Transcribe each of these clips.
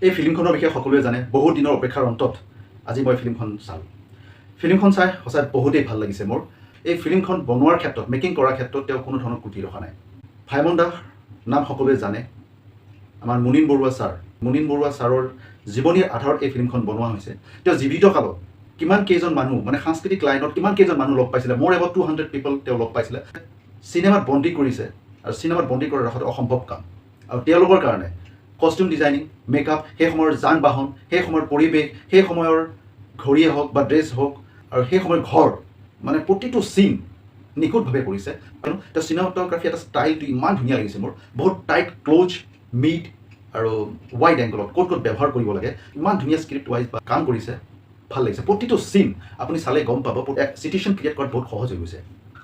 এই ফিল্মখনৰ বিষয়ে সকলোৱে জানে। বহুত দিনৰ অপেক্ষাৰ অন্তত আজি মই ফিল্মখন চালোঁ। ফিল্মখন চাই সঁচাই বহুতেই ভাল লাগিছে মোৰ। এই ফিল্মখন বনোৱাৰ ক্ষেত্ৰত, মেকিং কৰাৰ ক্ষেত্ৰত তেওঁ কোনো ধৰণৰ কুটি ৰখা নাই। ভাইমন্দাৰ নাম সকলোৱে জানে। আমাৰ মুনিন বৰুৱা ছাৰৰ জীৱনীৰ আধাৰত এই ফিল্মখন বনোৱা হৈছে। তেওঁ জীৱিত কালত কিমান কেইজন মানুহ, মানে সাংস্কৃতিক লাইনত কিমান কেইজন মানুহ লগ পাইছিলে, মোৰ এবাউট 200 পিপল তেওঁ লগ পাইছিলে। চিনেমাত বন্দী কৰিছে, আৰু চিনেমাত বন্দী কৰি ৰখাটো অসম্ভৱ কাম। আৰু তেওঁলোকৰ কাৰণে কষ্টিউম ডিজাইনিং, মেকআপ, সেই সময়ৰ যান বাহন, সেই সময়ৰ পৰিৱেশ, সেই সময়ৰ ঘড়ীয়ে হওক বা ড্ৰেছ হওক, আৰু সেই সময়ৰ ঘৰ, মানে প্ৰতিটো চিন নিখুঁতভাৱে কৰিছে। আৰু তেওঁ চিনেমাটোগ্ৰাফী এটা ষ্টাইলটো ইমান ধুনীয়া লাগিছে মোৰ। বহুত টাইট ক্ল'জ, মিড আৰু ৱাইড এংগলত ক'ত ব্যৱহাৰ কৰিব লাগে, ইমান ধুনীয়া স্ক্ৰিপ্ট ৱাইজ বা কাম কৰিছে। ভাল লাগিছে। প্ৰতিটো চিন আপুনি চালে গম পাব, এক চিটুৱেশ্যন ক্ৰিয়েট কৰাত বহুত সহজ হৈ গৈছে।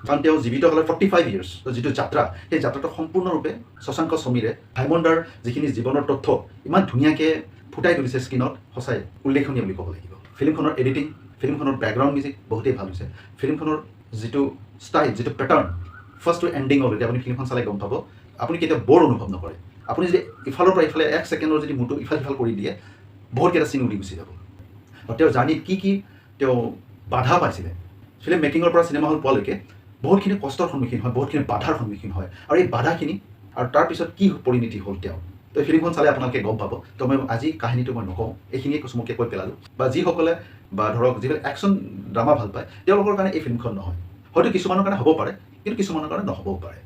কাৰণ তেওঁ জীৱিত কালত 45 ইয়াৰ্ছ যিটো যাত্ৰা, সেই যাত্ৰাটো সম্পূৰ্ণৰূপে শশাংক সমীৰে ভাইমন্দাৰ যিখিনি জীৱনৰ তথ্য ইমান ধুনীয়াকৈ ফুটাই তুলিছে স্ক্ৰীণত, সঁচাই উল্লেখনীয় বুলি ক'ব লাগিব। ফিল্মখনৰ এডিটিং, ফিল্মখনৰ বেকগ্ৰাউণ্ড মিউজিক বহুতেই ভাল হৈছে। ফিল্মখনৰ যিটো ষ্টাইল, যিটো পেটাৰ্ণ, ফাৰ্ষ্ট টু এণ্ডিঙলৈকে আপুনি ফিল্মখন চালে গম পাব। আপুনি কেতিয়াও ব'ৰ অনুভৱ নকৰে। আপুনি যদি ইফালৰ পৰা ইফালে 1 ছেকেণ্ডৰ যদি মূৰটো ইফাল সিফাল কৰি দিয়ে, বহুতকেইটা চিন উৰি গুচি যাব। আৰু তেওঁৰ জাৰ্ণিত কি তেওঁ বাধা পাইছিলে, ফিল্ম মেকিঙৰ পৰা চিনেমা হল পোৱালৈকে বহুতখিনি কষ্টৰ সন্মুখীন হয়, বহুতখিনি বাধাৰ সন্মুখীন হয়। আৰু এই বাধাখিনি আৰু তাৰপিছত কি পৰিণতি হ'ল তেওঁ, তো এই ফিল্মখন চালে আপোনালোকে গম পাব। তো মই আজি কাহিনীটো মই নকওঁ, এইখিনিয়ে চমুকৈ কৈ পেলালোঁ। বা যিসকলে বা ধৰক যিবিলাক একশ্যন ড্ৰামা ভাল পায়, তেওঁলোকৰ কাৰণে এই ফিল্মখন নহয়। হয়তো কিছুমানৰ কাৰণে হ'ব পাৰে, কিন্তু কিছুমানৰ কাৰণে নহ'বও পাৰে।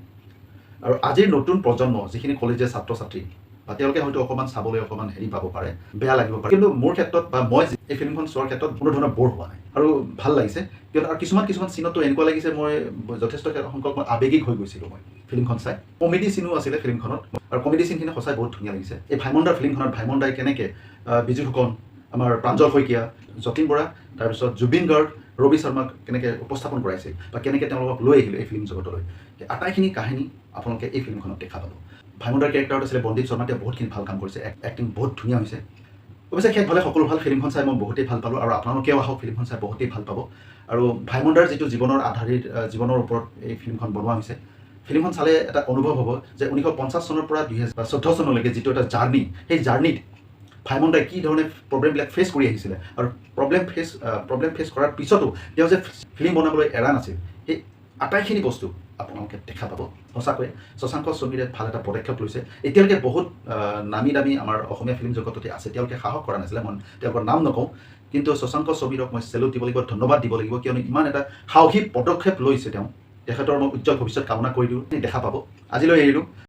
আৰু আজিৰ নতুন প্ৰজন্ম যিখিনি কলেজীয়া ছাত্ৰ ছাত্ৰী, বা তেওঁলোকে হয়তো অকণমান চাবলৈ অকণমান পাব পাৰে, বেয়া লাগিব পাৰে। কিন্তু মোৰ ক্ষেত্ৰত বা মই এই ফিল্মখন চোৱাৰ ক্ষেত্ৰত কোনো ধৰণৰ ব'ৰ হোৱা নাই, আৰু ভাল লাগিছে। কিয়নো আৰু কিছুমান চিনতো এনেকুৱা লাগিছে মই যথেষ্ট সংখ্যক মই আৱেগিক হৈ গৈছিলোঁ মই ফিল্মখন চাই। কমেডি চিনো আছিলে ফিল্মখনত, আৰু কমেডি চিনখিনি সঁচাই বহুত ধুনীয়া লাগিছে। এই ভাইমন্দাৰ ফিল্মখনত ভাইমন্দাই কেনেকৈ বিজু ফুকন, আমাৰ প্ৰাঞ্জল শইকীয়া, যতীন বৰা, তাৰপিছত জুবিন গাৰ্গ, ৰবি শৰ্মাক কেনেকৈ উপস্থাপন কৰাইছিল, বা কেনেকৈ তেওঁলোকক লৈ আহিলে এই ফিল্ম জগতলৈ, এই আটাইখিনি কাহিনী আপোনালোকে এই ফিল্মখনত দেখা পাব। ভাইমন্দাৰ কেৰেক্টাৰত আছিলে বন্দীপ শৰ্মা, তেওঁ বহুতখিনি ভাল কাম কৰিছে, এক্টিং বহুত ধুনীয়া হৈছে। অৱশ্যে শেষ হ'লে সকলো ভাল। ফিল্মখন চাই মই বহুতেই ভাল পালোঁ, আৰু আপোনালোকেও আহক, ফিল্মখন চাই বহুতেই ভাল পাব। আৰু ভাইমন্দাৰ যিটো জীৱনৰ ওপৰত এই ফিল্মখন বনোৱা হৈছে, ফিল্মখন চালে এটা অনুভৱ হ'ব যে 1950 চনৰ পৰা 2014 চনলৈকে যিটো এটা জাৰ্ণি, সেই জাৰ্ণিত ভাইমন্দাই কি ধৰণে প্ৰব্লেমবিলাক ফেচ কৰি আহিছিলে, আৰু প্ৰব্লেম ফেচ কৰাৰ পিছতো তেওঁ যে ফিল্ম বনাবলৈ এৰা নাছিল, সেই আটাইখিনি বস্তু আপোনালোকে দেখা পাব। সঁচাকৈ শশাংক সমীৰে ভাল এটা পদক্ষেপ লৈছে। এতিয়ালৈকে বহুত নামী দামী আমাৰ অসমীয়া ফিল্ম জগততে আছে, তেওঁলোকে সাহস কৰা নাছিলে। মই তেওঁলোকৰ নাম নকওঁ, কিন্তু শশাংক সমীৰক মই চেলুট দিব লাগিব, ধন্যবাদ দিব লাগিব। কিয়নো ইমান এটা সাহসী পদক্ষেপ লৈছে তেওঁ। তেখেতৰ মই উজ্জ্বল ভৱিষ্যত কামনা কৰি দিওঁ। দেখা পাব। আজিলৈ এৰিলোঁ।